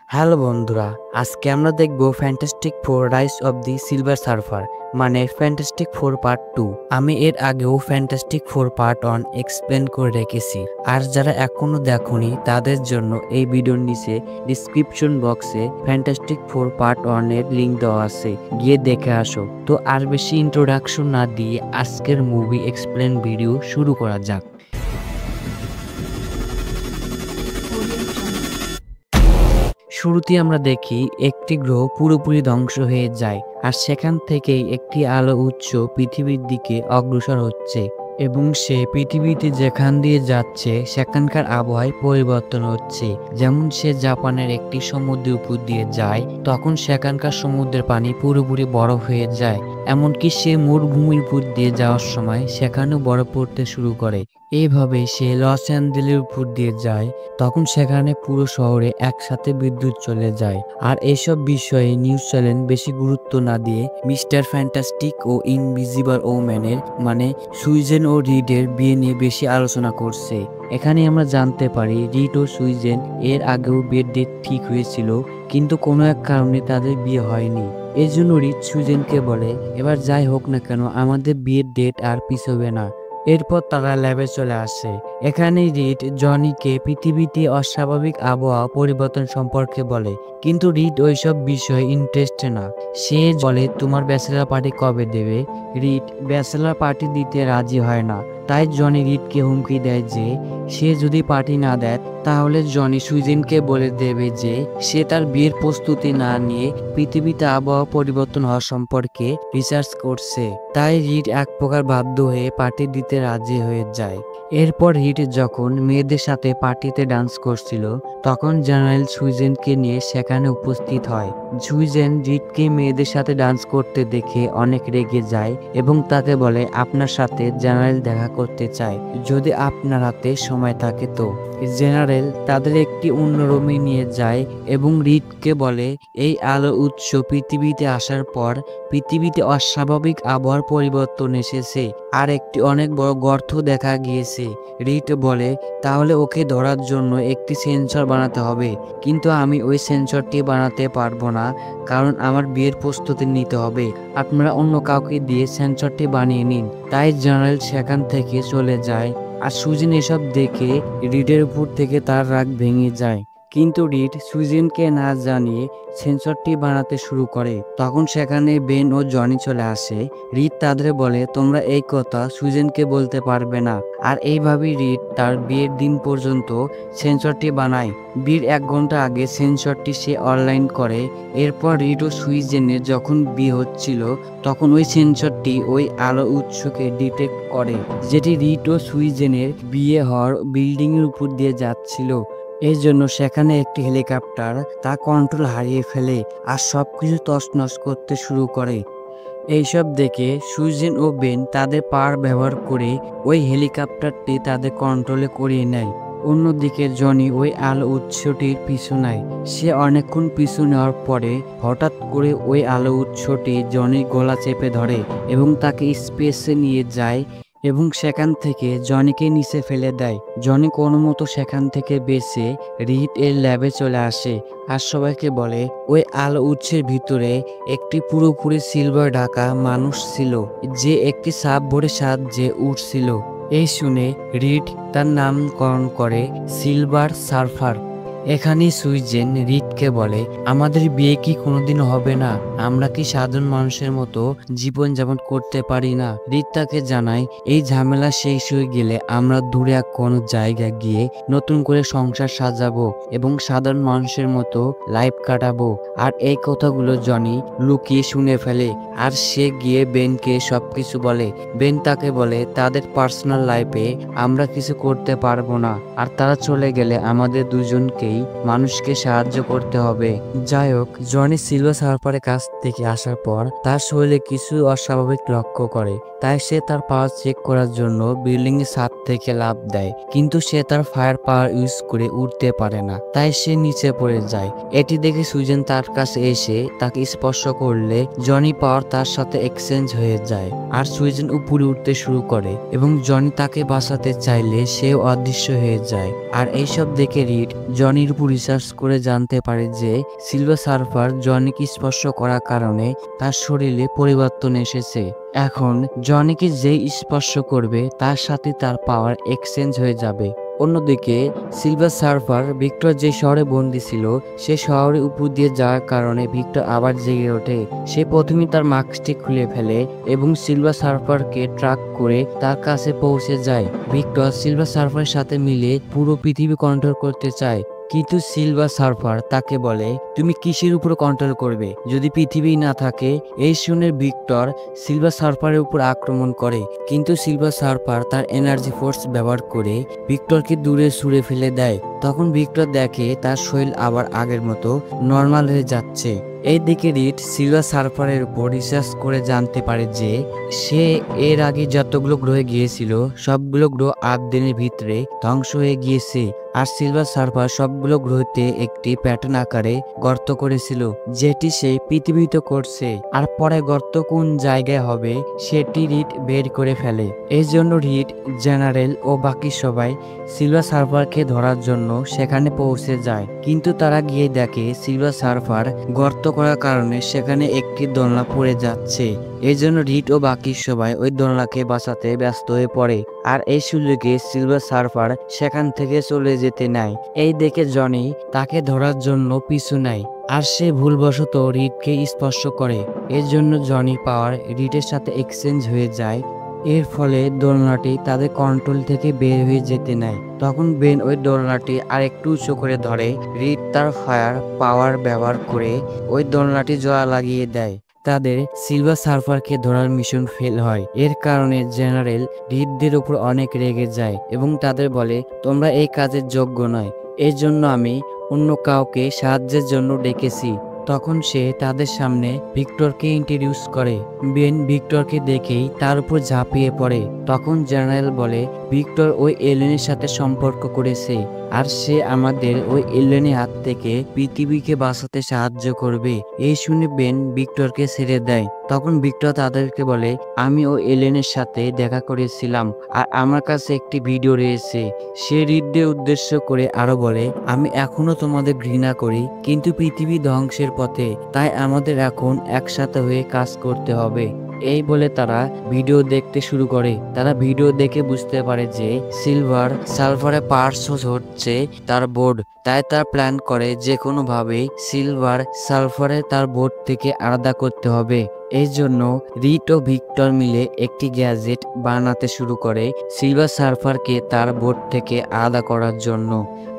Hello বন্ধুরা, আজকে আমরা দেখব fantastic four rise of the silver surfer মানে ফ্যান্টাস্টিক ফোর পার্ট 2। আমি এর আগেও ফ্যান্টাস্টিক ফোর পার্ট 1 এক্সপ্লেন করে রেখেছি, আর যারা এখনো দেখোনি তাদের জন্য এই ভিডিওর নিচে ডিসক্রিপশন বক্সে ফ্যান্টাস্টিক ফোর পার্ট 1 এর লিঙ্ক দেওয়া আছে, গিয়ে দেখে আসো। তো আর বেশি ইন্ট্রোডাকশন না দিয়ে আজকের মুভি এক্সপ্লেন ভিডিও শুরু করা যাক। শুরুতে আমরা দেখি একটি গ্রহ পুরোপুরি ধ্বংস হয়ে যায়, আর সেখান থেকেই একটি আলো উৎস পৃথিবীর দিকে অগ্রসর হচ্ছে এবং সে পৃথিবীতে যেখান দিয়ে যাচ্ছে সেখানকার আবহাওয়ায় পরিবর্তন হচ্ছে। যেমন সে জাপানের একটি সমুদ্রের উপর দিয়ে যায়, তখন সেখানকার সমুদ্রের পানি পুরোপুরি বরফ হয়ে যায়। এমনকি সে মরুভূমির উপর দিয়ে যাওয়ার সময় সেখানেও বরফ পড়তে শুরু করে। এইভাবে সে লস অ্যাঞ্জেলের উপর দিয়ে যায়, তখন সেখানে পুরো শহরে একসাথে বিদ্যুৎ চলে যায়। আর এসব বিষয়ে নিউজ চ্যানেল বেশি গুরুত্ব না দিয়ে মিস্টার ফ্যান্টাস্টিক ও ইনভিজিবল ওম্যানের মানে সুইজেন ও রিডের বিয়ে নিয়ে বেশি আলোচনা করছে। এখানে আমরা জানতে পারি রিড ও সুইজেন এর আগেও বিয়ের ডেট ঠিক হয়েছিল, কিন্তু কোনো এক কারণে তাদের বিয়ে হয়নি। এই জন্য রিড সুইজেনকে বলে, এবার যাই হোক না কেন আমাদের বিয়ের ডেট আর পিছবে না। এরপর তারা ল্যাবে চলে আসে। এখানে রিড জনিকে পৃথিবীতে অস্বাভাবিক আবহাওয়া পরিবর্তন সম্পর্কে বলে, কিন্তু রিড ওইসব বিষয়ে ইন্টারেস্ট না। সে বলে তোমার ব্যাচেলার পার্টি কবে দেবে। রিড ব্যাচেলার পার্টি দিতে রাজি হয় না, তাই জনি রিডকে হুমকি দেয় যে সে যদি পার্টি না দেয় তাহলে জনি সুইজেনকে বলে দেবে যে সে তার বিয়ের প্রস্তুতি না নিয়ে পৃথিবীতে আবহাওয়া পরিবর্তন হওয়া সম্পর্কে রিসার্চ করছে। তাই রিড এক প্রকার বাধ্য হয়ে পার্টি দিতে রাজি হয়ে যায়। এরপর রিড যখন মেয়েদের সাথে পার্টিতে ডান্স করছিল, তখন জেনারেল সুইজেনকে নিয়ে সেখানে উপস্থিত হয়। সুইজেন রিডকে মেয়েদের সাথে ডান্স করতে দেখে অনেক রেগে যায় এবং তাকে বলে আপনার সাথে জেনারেল দেখা করতে চায়, যদি আপনার হাতে সময় থাকে তো। জেনারেল তাদের একটি অন্য রুমে নিয়ে যায় এবং রিডকে বলে এই আলো উৎস পৃথিবীতে আসার পর পৃথিবীতে অস্বাভাবিক আবহাওয়ার পরিবর্তন এসেছে আর একটি অনেক বড় গর্ত দেখা গিয়েছে। রিড বলে তাহলে ওকে ধরার জন্য একটি সেন্সর বানাতে হবে, কিন্তু আমি ওই সেন্সরটি বানাতে পারবো না, কারণ আমার বিয়ের প্রস্তুতি নিতে হবে। আপনারা অন্য কাউকে দিয়ে সেন্সরটি বানিয়ে নিন। তাই জেনারেল সেখান থেকে চলে যায়। আর সুইজেন এসব দেখে রিডের উপর থেকে তার রাগ ভেঙে যায়, কিন্তু রিড সুইজেনকে না জানিয়ে সেন্সরটি বানাতে শুরু করে। তখন সেখানে বেন ও জনি চলে আসে। রিড তাদের বলে তোমরা এই কথা সুইজেনকে বলতে পারবে না। আর এইভাবেই রিড তার বিয়ের দিন পর্যন্ত সেন্সরটি বানায়। বিয়ের 1 ঘন্টা আগে সেন্সরটি সে অনলাইন করে। এরপর রিড ও সুইজেনের যখন বিয়ে হচ্ছিল, তখন ওই সেন্সরটি ওই আলো উৎসকে ডিটেক্ট করে, যেটি রিড ও সুইজেনের বিয়ে হওয়ার বিল্ডিং এর উপর দিয়ে যাচ্ছিল। এই জন্য সেখানে একটি হেলিকপ্টার তা কন্ট্রোল হারিয়ে ফেলে আর সবকিছু তছনছ করতে শুরু করে। এইসব দেখে সুইজেন ও বেন তাদের পাওয়ার ব্যবহার করে ওই হেলিকপ্টারটি তাদের কন্ট্রোলে করিয়ে নেয়। অন্যদিকে জনি ওই আলো উৎসটির পিছু নেয়। সে অনেকক্ষণ পিছু নেওয়ার পরে হঠাৎ করে ওই আলো উৎসটি জনির গলা চেপে ধরে এবং তাকে স্পেসে নিয়ে যায় এবং সেখান থেকে জনিকে নিচে ফেলে দেয়। জনি কোনো মতো সেখান থেকে বেঁচে রিড এর ল্যাবে চলে আসে আর সবাইকে বলে ওই আলো উৎসের ভিতরে একটি পুরোপুরি সিলভার ঢাকা মানুষ ছিল, যে একটি সাববোর্ডের সাহায্যে উঠছিল। এই শুনে রিড তার নামকরণ করে সিলভার সার্ফার। এখানে সুইজেন রিডকে বলে আমাদের বিয়ে কি কোনোদিন হবে না? আমরা কি সাধারণ মানুষের মতো জীবন যাপন করতে পারি না? রিড তাকে জানায় এই ঝামেলা শেষ হয়ে গেলে আমরা দূরে কোনো জায়গায় গিয়ে নতুন করে সংসার সাজাবো এবং সাধারণ মানুষের মতো লাইফ কাটাবো। আর এই কথাগুলো জনি লুকিয়ে শুনে ফেলে আর সে গিয়ে বেনকে সবকিছু বলে। বেন তাকে বলে তাদের পার্সোনাল লাইফে আমরা কিছু করতে পারবো না, আর তারা চলে গেলে আমাদের দুজনকেই মানুষকে সাহায্য করতে হবে। যাই হোক, জনি সিলভার সার্ফারের কাছ থেকে আসার পর তার শরীরে কিছু অস্বাভাবিক লক্ষ্য করে, তাই সে তার পাওয়ার চেক করার জন্য বিল্ডিং এর ছাদ থেকে লাফ দেয়, কিন্তু সে তার ফায়ার পাওয়ার ইউজ করে উঠতে পারে না, তাই সে নিচে পড়ে যায়। এটি দেখে সুইজেন তার কাছে এসে তাকে স্পর্শ করলে জনি পাওয়ার তার সাথে এক্সচেঞ্জ হয়ে যায় আর সুইজেন উপরে উঠতে শুরু করে এবং জনি তাকে বাঁচাতে চাইলে সেও অদৃশ্য হয়ে যায়। আর এইসব দেখে রিড জনির জনির উপর রিসার্চ করে জানতে পারে যে সিলভার সার্ফার জনিকে স্পর্শ করার কারণে তার শরীরে পরিবর্তন এসেছে। এখন জনিকে যেই স্পর্শ করবে তার সাথে তার পাওয়ার এক্সচেঞ্জ হয়ে যাবে। অন্যদিকে সিলভার সার্ফার ভিক্টর যে শহরে বন্দী ছিল সে শহরের উপর দিয়ে যাওয়ার কারণে ভিক্টর আবার জেগে ওঠে। সে প্রথমে তার মাস্কটি খুলে ফেলে এবং সিলভার সার্ফারকে ট্র্যাক করে তার কাছে পৌঁছে যায়। ভিক্টর সিলভার সার্ফারের সাথে মিলে পুরো পৃথিবী কন্ট্রোল করতে চায়, কিন্তু সিলভার সার্ফার তাকে বলে তুমি কিসের উপর কন্ট্রোল করবে যদি পৃথিবী না থাকে। এই শুনে ভিক্টর সিলভার সার্ফারের উপর আক্রমণ করে, কিন্তু সিলভার সার্ফার তার এনার্জি ফোর্স ব্যবহার করে ভিক্টরকে দূরে ছুঁড়ে ফেলে দেয়। তখন ভিক্টর দেখে তার শরীর আবার আগের মতো নর্মাল হয়ে যাচ্ছে। এইদিকে রিড সিলভার সার্ফারের উপর রিসার্চ করে জানতে পারে যে সে এর আগে যতগুলো গ্রহে গিয়েছিল সবগুলো গ্রহ 8 দিনের ভিতরে ধ্বংস হয়ে গিয়েছে। আর সিলভার সার্ফার সবগুলো গ্রহতে একটি প্যাটার্ন আকারে গর্ত করেছিল, যেটি সে পৃথিবীতে করছে। আর পরে গর্ত কোন জায়গায় হবে সেটি রিড বের করে ফেলে। এই জন্য রিড, জেনারেল ও বাকি সবাই সিলভার সার্ফারকে ধরার জন্য সেখানে পৌঁছে যায়, কিন্তু তারা গিয়ে দেখে সিলভার সার্ফার গর্ত করার কারণে সেখানে একটি দোলনা পড়ে যাচ্ছে। এই জন্য রিড ও বাকি সবাই ওই দোলনাকে বাঁচাতে ব্যস্ত হয়ে পড়ে। আর এই সুযোগে সিলভার সার্ফার সেখান থেকে চলে যেতে নেয়। এই দেখে জনি তাকে ধরার জন্য পিছু নেয়, আর সে ভুলবশত রিডকে স্পর্শ করে। এর জন্য জনির পাওয়ার রিডের সাথে এক্সচেঞ্জ হয়ে যায়। এর ফলে দোলনাটি তাদের কন্ট্রোল থেকে বের হয়ে যেতে নেয়। তখন বেন ওই দোলনাটি আর একটু উঁচু করে ধরে। রিড তার ফায়ার পাওয়ার ব্যবহার করে ওই দোলনাটি জোড়া লাগিয়ে দেয়। তাদের সিলভার সার্ফারকে ধরার মিশন ফেল হয়। এর কারণে জেনারেল রিডদের উপর অনেক রেগে যায় এবং তাদের বলে তোমরা এই কাজের যোগ্য নয়, এর জন্য আমি অন্য কাউকে সাহায্যের জন্য ডেকেছি। তখন সে তাদের সামনে ভিক্টরকে ইন্ট্রোডিউস করে। বেন ভিক্টরকে দেখেই তার উপর ঝাঁপিয়ে পড়ে। তখন জেনারেল বলে ভিক্টর ওই এলিয়েনের সাথে সম্পর্ক করেছে, আর সে আমাদের ওই এলিয়েনের হাত থেকে পৃথিবীকে বাঁচাতে সাহায্য করবে। এই শুনে বেন ভিক্টরকে ছেড়ে দেয়। তখন ভিক্টর তাদেরকে বলে আমি ওই এলিয়েনের সাথে দেখা করেছিলাম আর আমার কাছে একটি ভিডিও রয়েছে। সে রিডদের উদ্দেশ্য করে আরো বলে আমি এখনো তোমাদের ঘৃণা করি, কিন্তু পৃথিবী ধ্বংসের পথে, তাই আমাদের এখন একসাথে হয়ে কাজ করতে হবে। এই বলে তারা ভিডিও দেখতে শুরু করে। তারা ভিডিও দেখে বুঝতে পারে যে সিলভার সালফারের পার্টস হচ্ছে তার বোর্ড, তাই তার প্ল্যান করে যে কোনো ভাবে সিলভার সালফারের তার বোর্ড থেকে আলাদা করতে হবে। এই জন্য রিড ও ভিক্টর মিলে একটি গ্যাজেট বানাতে শুরু করে সিলভার সার্ফারকে তার বোর্ড থেকে আলাদা করার জন্য।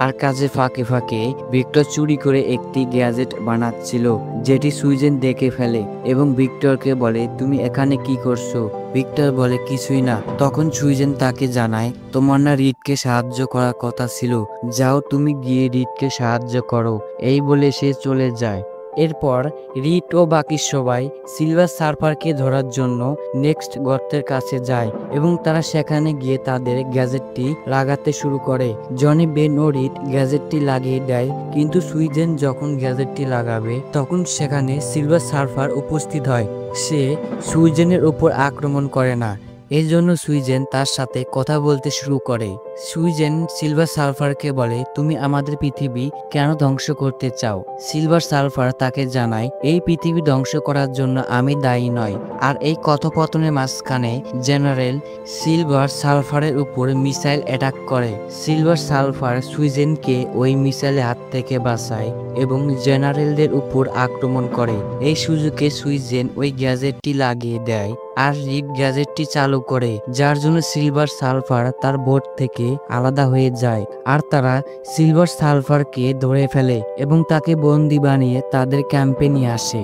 আর কাজে ফাঁকে ফাঁকে ভিক্টর চুরি করে একটি গ্যাজেট বানাচ্ছিল, যেটি সুইজেন দেখে ফেলে এবং ভিক্টরকে বলে তুমি এখানে কি করছো। ভিক্টর বলে কিছুই না। তখন সুইজেন তাকে জানায় তোমার না রিডকে সাহায্য করার কথা ছিল, যাও তুমি গিয়ে রিডকে সাহায্য করো। এই বলে সে চলে যায়। এরপর রিড ও বাকি সবাই সিলভার সার্ফারকে ধরার জন্য নেক্সট গর্তের কাছে যায় এবং তারা সেখানে গিয়ে তাদের গ্যাজেটটি লাগাতে শুরু করে। জনি, বেন ও রিড গ্যাজেটটি লাগিয়ে দেয়, কিন্তু সুইজেন যখন গ্যাজেটটি লাগাবে তখন সেখানে সিলভার সার্ফার উপস্থিত হয়। সে সুইজেনের উপর আক্রমণ করে না, এই জন্য সুইজেন তার সাথে কথা বলতে শুরু করে। সুইজেন সিলভার সার্ফারকে বলে তুমি আমাদের পৃথিবী কেন ধ্বংস করতে চাও। সিলভার সার্ফার তাকে জানায় এই পৃথিবী ধ্বংস করার জন্য আমি দায়ী নয়। আর এই কথোপকথনের মাঝখানে জেনারেল সিলভার সার্ফারের উপর মিসাইল অ্যাটাক করে। সিলভার সার্ফার সুইজেনকে ওই মিসাইলের হাত থেকে বাঁচায় এবং জেনারেলদের উপর আক্রমণ করে। এই সুযোগে সুইজেন ওই গ্যাজেটটি লাগিয়ে দেয় আর রিড গ্যাজেটটি চালু করে, যার জন্য সিলভার সালফার তার বোর্ড থেকে আলাদা হয়ে যায়। আর তারা সিলভার সালফারকে ধরে ফেলে এবং তাকে বন্দি বানিয়ে তাদের ক্যাম্পে নিয়ে আসে।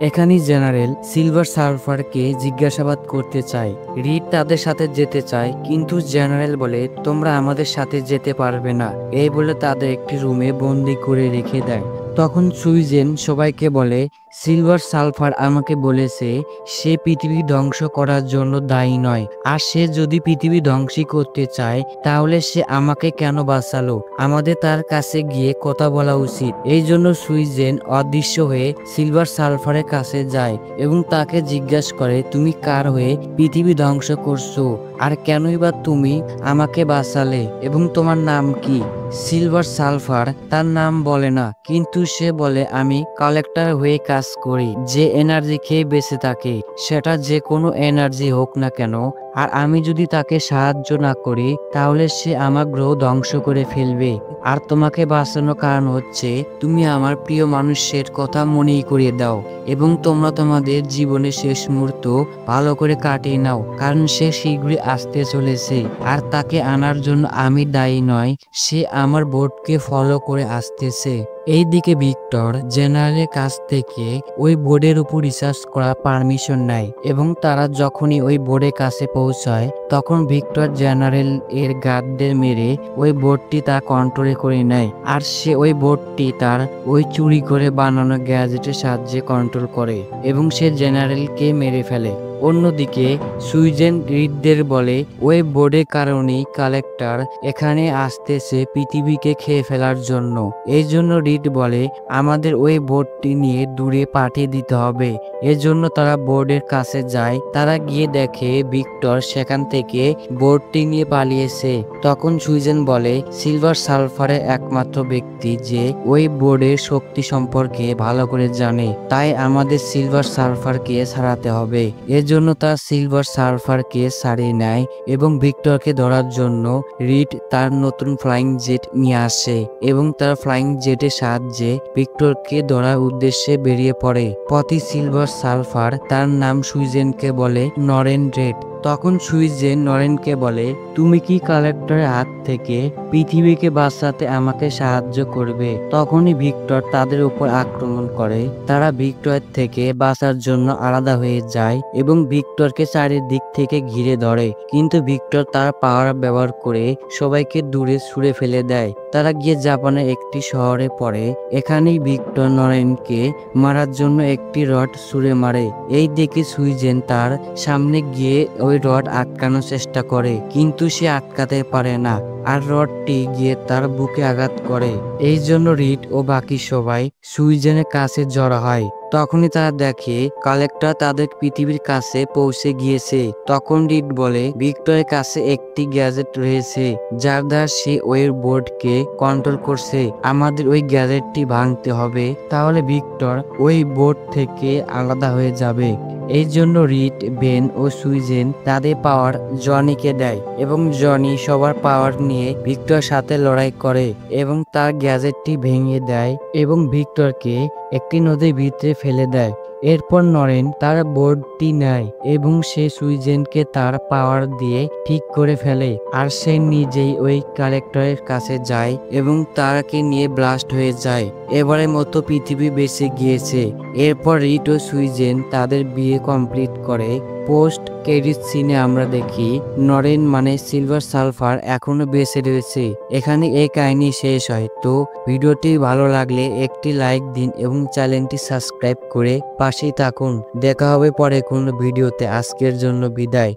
এখানেই জেনারেল সিলভার সালফারকে জিজ্ঞাসাবাদ করতে চায়। রিড তাদের সাথে যেতে চায়, কিন্তু জেনারেল বলে তোমরা আমাদের সাথে যেতে পারবে না। এই বলে তাদের একটি রুমে বন্দি করে রেখে দেয়। তখন সুইজেন সবাইকে বলে সিলভার সালফার আমাকে বলেছে সে পৃথিবী ধ্বংস করার জন্য দায়ী নয়, আর সে যদি পৃথিবী ধ্বংসই করতে চায় তাহলে সে আমাকে কেন বাঁচালো। আমাদের তার কাছে গিয়ে কথা বলা উচিত। এই জন্য সুইজেন অদৃশ্য হয়ে সিলভার সালফারের কাছে যায় এবং তাকে জিজ্ঞাসা করে, তুমি কার হয়ে পৃথিবী ধ্বংস করছো, আর কেনই বা তুমি আমাকে বাঁচালে, এবং তোমার নাম কি? সিলভার সালফার তার নাম বলে না, কিন্তু সে বলে, আমি কালেক্টর হয়ে কাজ করি, যে এনার্জি খেয়ে বেঁচে থাকে, সেটা যে কোনো এনার্জি হোক না কেন, আর আমি যদি তাকে সাহায্য না করি তাহলে সে আমার গ্রহ ধ্বংস করে ফেলবে। আর তোমাকে বাঁচানোর কারণ হচ্ছে তুমি আমার প্রিয় মানুষের কথা মনেই করিয়ে দাও এবং তোমরা তোমাদের জীবনের শেষ মুহূর্ত ভালো করে কাটিয়ে নাও, কারণ সে শীঘ্রই আসতে চলেছে আর তাকে আনার জন্য আমি দায়ী নয়, সে আমার বোর্ডকে ফলো করে আসতেছে। এইদিকে ভিক্টর জেনারেলের কাছ থেকে ওই বোর্ডের উপর রিসার্চ করার পারমিশন নেয় এবং তারা যখনই ওই বোর্ডের কাছে পৌঁছায় তখন ভিক্টর জেনারেল এর গার্ডদের মেরে ওই বোর্ডটি তার কন্ট্রোলে করে নেয়, আর সে ওই বোর্ডটি তার ওই চুরি করে বানানো গ্যাজেটের সাহায্যে কন্ট্রোল করে এবং সে জেনারেলকে মেরে ফেলে। অন্যদিকে সুইজেন রিডদের বলে ওই বোর্ডের কারণেই কালেক্টর এখানে আসতেছে পৃথিবীকে খেয়ে ফেলার জন্য। এই জন্য রিড বলে আমাদের ওই বোর্ডটি নিয়ে দূরে পাঠিয়ে দিতে হবে। এজন্য তারা বোর্ডের কাছে যায়। তারা গিয়ে দেখে ভিক্টর সেখান থেকে বোর্ডটি নিয়ে পালিয়েছে। তখন সুইজেন বলে সিলভার সালফারের একমাত্র ব্যক্তি যে ওই বোর্ডের শক্তি সম্পর্কে ভালো করে জানে, তাই আমাদের সিলভার সালফারকে ছাড়াতে হবে। জন্য তার সিলভার সালফারকে ছাড়িয়ে নেয় এবং ভিক্টরকে ধরার জন্য রিড তার নতুন ফ্লাইং জেট নিয়ে আসে এবং তার ফ্লাইং জেটের সাহায্যে ভিক্টরকে ধরার উদ্দেশ্যে বেরিয়ে পড়ে। পথে সিলভার সালফার তার নাম সুইজেনকে বলে নরেন রেড। তখন সুইজেন নরেনকে বলে তুমি কি কালেক্টরের হাত থেকে পৃথিবীকে বাঁচাতে আমাকে সাহায্য করবে। তখনই ভিক্টর তাদের উপর আক্রমণ করে। তারা ভিক্টরের থেকে বাঁচার জন্য আলাদা হয়ে যায় এবং ভিক্টরকে চারিদিক থেকে ঘিরে ধরে, কিন্তু ভিক্টর তার পাওয়ার ব্যবহার করে সবাইকে দূরে ছুঁড়ে ফেলে দেয়। তারা গিয়ে জাপানের একটি শহরে পড়ে। এখানেই ভিক্টর নরেনকে মারার জন্য একটি রড ছুঁড়ে মারে। এই দেখে সুইজেন তার সামনে গিয়ে ওই রড আটকানোর চেষ্টা করে, কিন্তু সে আটকাতে পারে না আর রডটি গিয়ে তার বুকে আঘাত করে। এই জন্য রিড ও বাকি সবাই সুইজেনের কাছে জড়ো হয়। তখনই তারা দেখে কালেক্টর তাদের পৃথিবীর কাছে পৌঁছে গিয়েছে। তখন রিড বলে ভিক্টরের কাছে একটি গ্যাজেট রয়েছে যার দ্বারা সে ওই বোর্ডকে কন্ট্রোল করছে। আমাদের ওই গ্যাজেটটি ভাঙতে হবে, তাহলে ভিক্টর ওই বোর্ড থেকে আলাদা হয়ে যাবে। এই জন্য রিড, বেন ও সুইজেন তাদের পাওয়ার জনিকে দেয় এবং জনি সবার পাওয়ার নিয়ে ভিক্টর সাথে লড়াই করে এবং তার গ্যাজেটটি ভেঙে দেয় এবং ভিক্টরকে একটি নদীর ভিতরে ফেলে দেয়। এরপর নরেন তার বোর্ডটি নেয় এবং সে সুইজেনকে তার পাওয়ার দিয়ে ঠিক করে ফেলে, আর সে নিজেই ওই কালেক্টরের কাছে যায় এবং তাকে নিয়ে ব্লাস্ট হয়ে যায়। এবারের মতো পৃথিবী বেঁচে গিয়েছে। এরপর রিড ও সুইজেন তাদের বিয়ে কমপ্লিট করে। পোস্ট ক্রেডিট সিনে আমরা দেখি নরেন মানে সিলভার সালফার এখনো বেঁচে রয়েছে। এখানে এই কাহিনী শেষ হয়। তো ভিডিওটি ভালো লাগলে একটি লাইক দিন এবং চ্যানেলটি সাবস্ক্রাইব করে পাশেই থাকুন। দেখা হবে পরে কোনো ভিডিওতে। আজকের জন্য বিদায়।